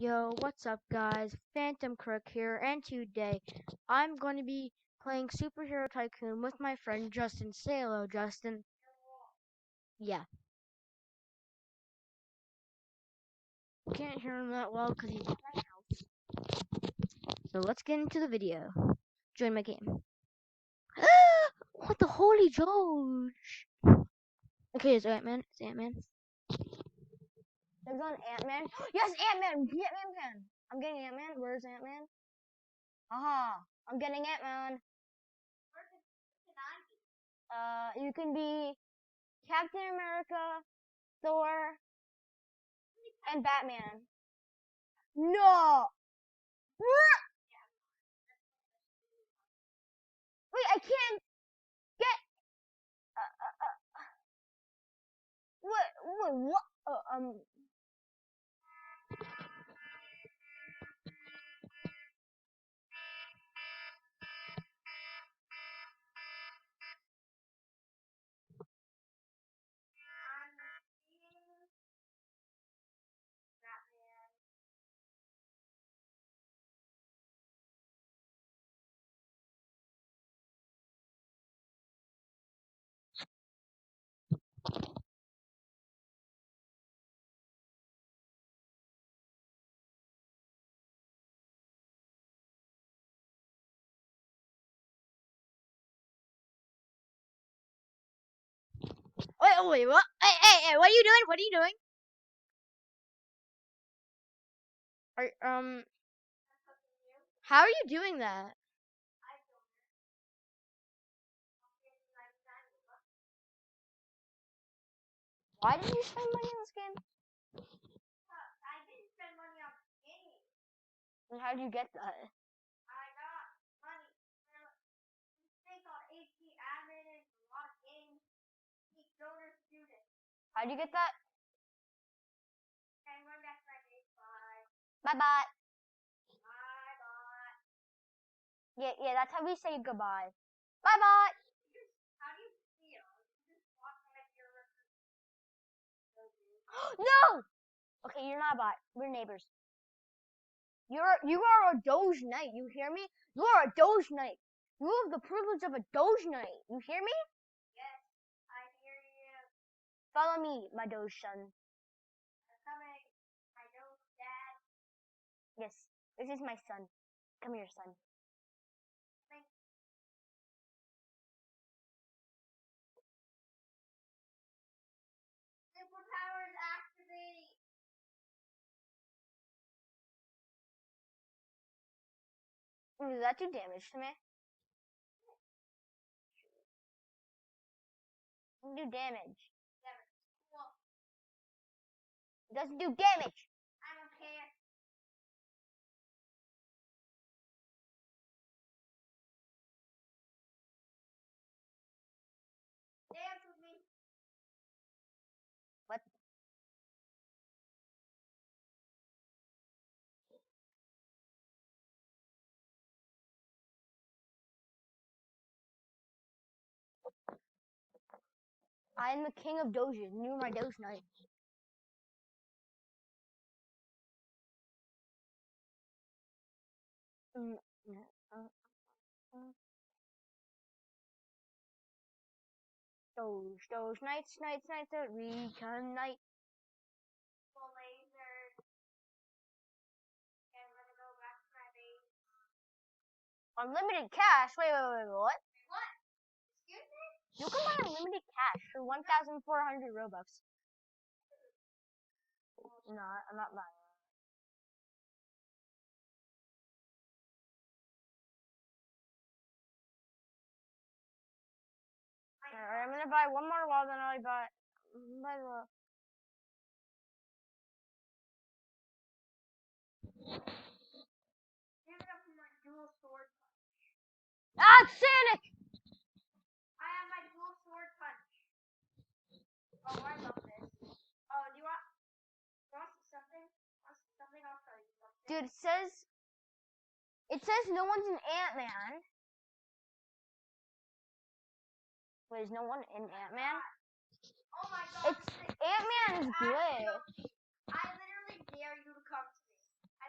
Yo, what's up guys? Phantom Crook here, and today I'm going to be playing Superhero Tycoon with my friend Justin. Say hello, Justin. Yeah. Can't hear him that well because he's in my house. So let's get into the video. Join my game. What the holy George? Okay, it's Ant-Man. It's Ant-Man. There's an Ant-Man. Yes, Ant-Man! Get Ant-Man! I'm getting Ant-Man. Where's Ant-Man? Aha! I'm getting Ant-Man. You can be Captain America, Thor, and Batman. No! Wait, I can't get. What? Wait, what? Hey, what are you doing? What are you doing? How are you doing that? Why did you spend money on this game? I didn't spend money on the game. And how did you get that? I got money. Think on HP admin and a lot of games. Each donor student. How'd you get that? Okay, I'm going back to my base. Bye. Bye bye. Bye bye. Yeah, that's how we say goodbye. Bye bye. How do you feel? You just walk like you're No! Okay, you're not a bot. We're neighbors. You are a Doge Knight. You hear me? You are a Doge Knight. You have the privilege of a Doge Knight. You hear me? Yes, I hear you. Follow me, my Doge son. I'm coming, my Doge dad. Yes, this is my son. Come here, son. Thanks. Superpowers activate. Does that do damage to me? Do damage. Cool. It doesn't do damage. I don't care. Dance with me. What? I'm the king of Doges. You are my Doge Knight. Doge Knights, recon night. Lasers. And I'm gonna go back to my base. Unlimited cash? Wait, what? What? Excuse me? You can buy unlimited cash for 1,400 Robux. No, I'm not buying it. Alright, I'm gonna buy one more wall, then I'll buy the wall. Give it up for my dual sword punch. Ah, Sonic! I have my dual sword punch. Oh, I love this. Oh, do you want something? Something? I'll tell you something. Dude, it says no one's an Ant-Man. Wait, is no one in Ant-Man? Oh my god. Ant-Man is glitch. I literally dare you to come to me.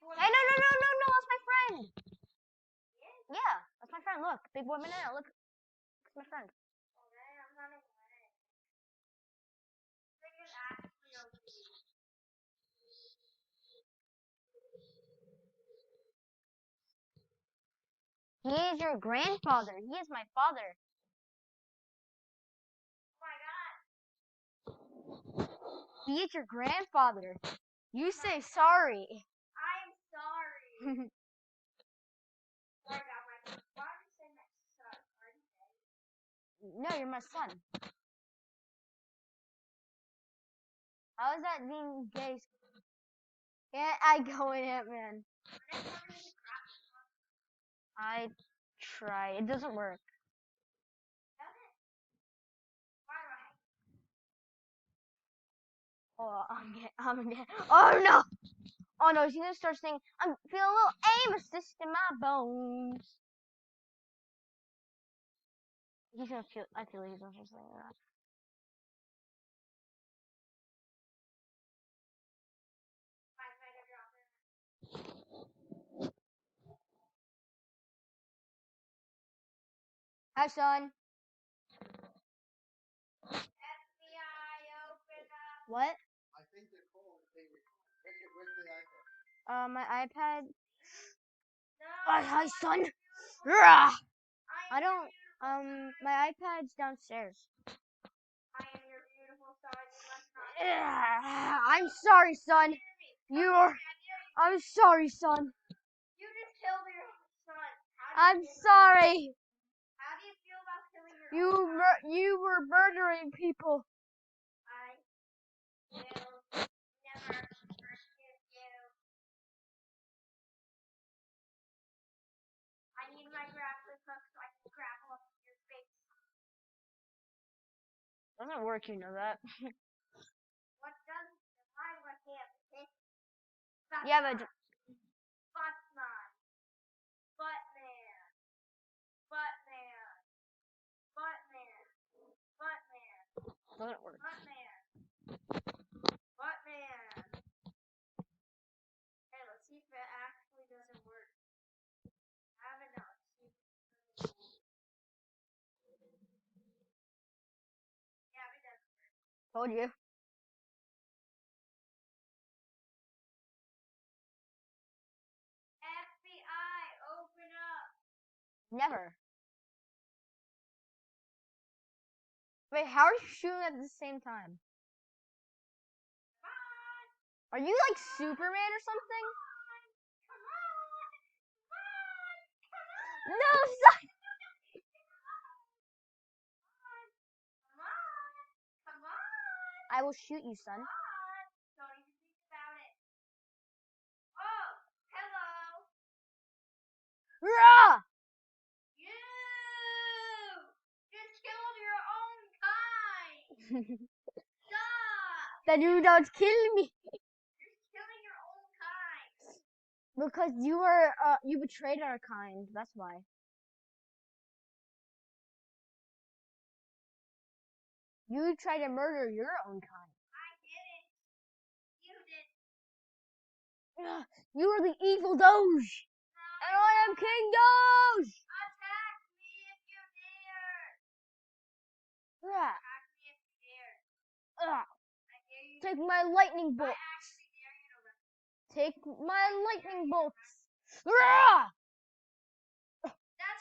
Hey, no, no, no, no, no, that's my friend. Yeah, that's my friend. Look, big boy banana. Look, it's my friend. He is your grandfather. He is my father. He is your grandfather. You say sorry. I'm sorry. No, you're my son. How is that being gay? Can't I go in it, man? I try. It doesn't work. Oh, I'm getting. Oh no! Oh no, he's gonna start saying, I'm feeling a little aim assist in my bones. He's gonna feel, I feel like he's gonna start saying that. Hi, son. FBI, open up. What? I think they're cold. Where's the iPad? My iPad. No, hi, son. Rah! I don't. My iPad's downstairs. I am your beautiful son. You must not. I'm sorry, son. I'm sorry, son. You just killed your son. I'm sorry. How do you feel about killing your own son? You were murdering people. I will never forgive you. I need my grappling hook so I can grapple up your face. Doesn't work, you know that. What doesn't? Why would I can't? Yeah, but. Buttman. Buttman. Buttman. Buttman. Buttman. Doesn't work. Buttman. Buttman. Hey, let's see if it actually doesn't work. I haven't know. Yeah, it doesn't work. Told you. FBI, open up. Never. Wait, how are you shooting at the same time? Come on. Are you like Superman or something? Come on. Come on. Come on. No, son. Come on. Come on. I will shoot you, son. Come on. Don't even think about it. Oh, hello. Rah! You just killed your own kind. Stop. Then you don't kill me. You're killing your own kind. Because you betrayed our kind. That's why. You tried to murder your own kind. I didn't. You did. You are the evil Doge. No, and I am King Doge. Attack me if you dare. Attack me if you dare. I dare you. Take my lightning bolts. I actually dare you to run. Take my lightning bolts. That's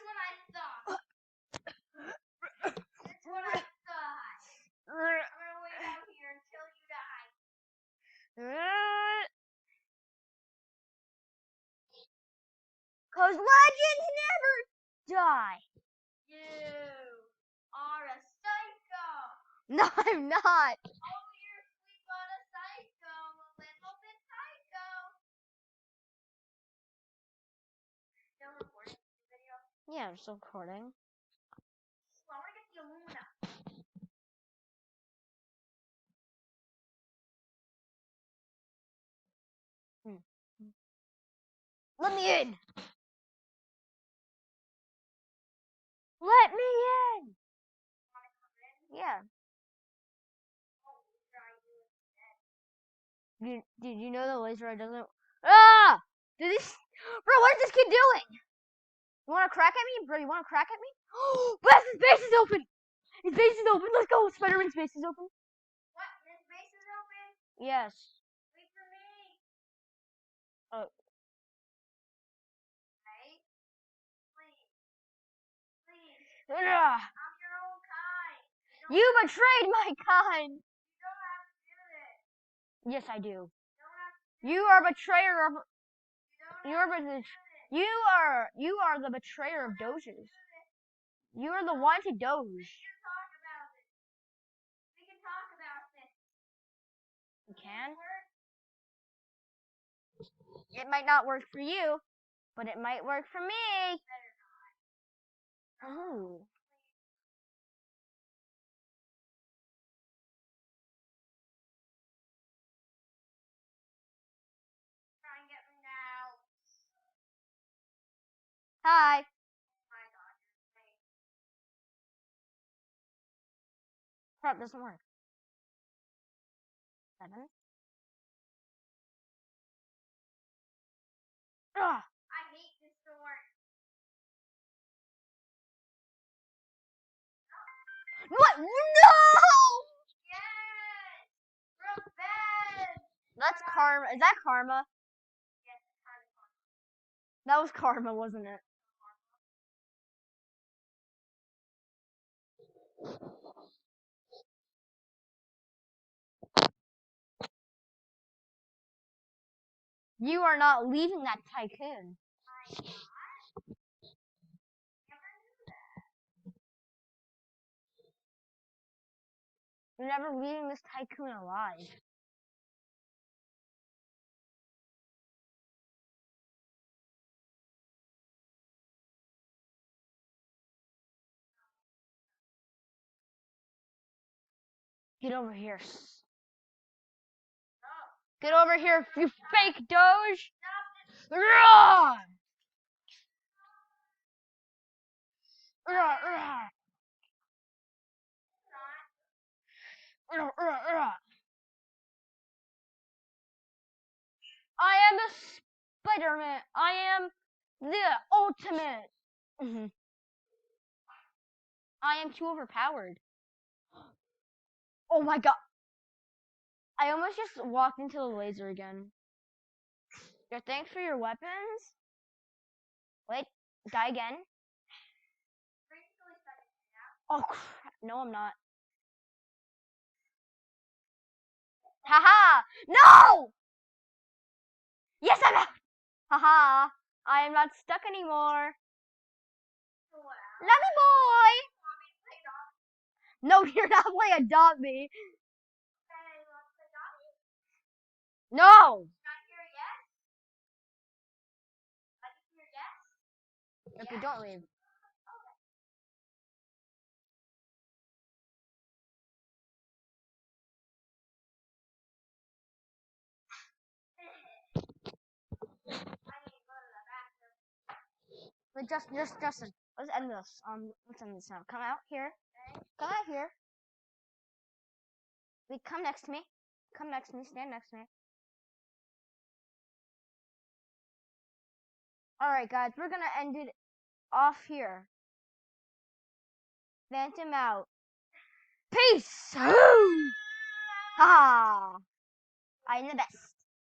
what I thought. That's what I thought. I'm gonna wait out here until you die. Cause legends never die. You are a psycho. No, I'm not. Oh, you're sweet but a psycho. A little bit psycho. Still recording the video? Yeah, I'm still recording. Well, I want to get the Illumina. Let me in. Let me in. Want to come in? Yeah. Did you know the laser eye doesn't? Ah! Did this, bro? What is this kid doing? You want to crack at me, bro? You want to crack at me? Blast! His base is open. His base is open. Let's go. Spider-Man's base is open. What? His base is open? Yes. Wait for me. Oh. Hey, please, please. Ugh. I'm your own kind. You betrayed my kind. You don't have to do this. Yes, I do. You don't have to. You are a betrayer of. You don't have to do this. You are the betrayer of Doges. You are the wanted Doge. We can talk about this. We can talk about this. You can? Work? It might not work for you, but it might work for me. Better not. Oh. Try and get me now. Hi. Oh my god, you're fake. Crap, doesn't work. 7. Ugh. I hate this sword. What? No! Yes! Revenge! That's karma. Is that karma? Yes, it's kind of fun. That was karma, wasn't it? You are not leaving that tycoon. I'm not? Never knew that. You're never leaving this tycoon alive. Get over here. No. Get over here, you fake Doge. Stop this. Rawr! Rawr, rawr. Rawr. I am the Spider-Man. I am the ultimate. I am too overpowered. Oh my god. I almost just walked into the laser again. Yeah, thanks for your weapons. Wait, die again. Oh crap. No, I'm not. Haha! No! Yes, I'm out! Haha! I am not stuck anymore. Love you, boy! No, you're not playing Adopt Me. No! Okay, don't leave. Wait, Justin. Let's end this. Let's end this now. Come out here. Come out here. Wait, come next to me. Come next to me. Stand next to me. Alright, guys. We're gonna end it off here. Phantom out. Peace! Ha! I'm the best.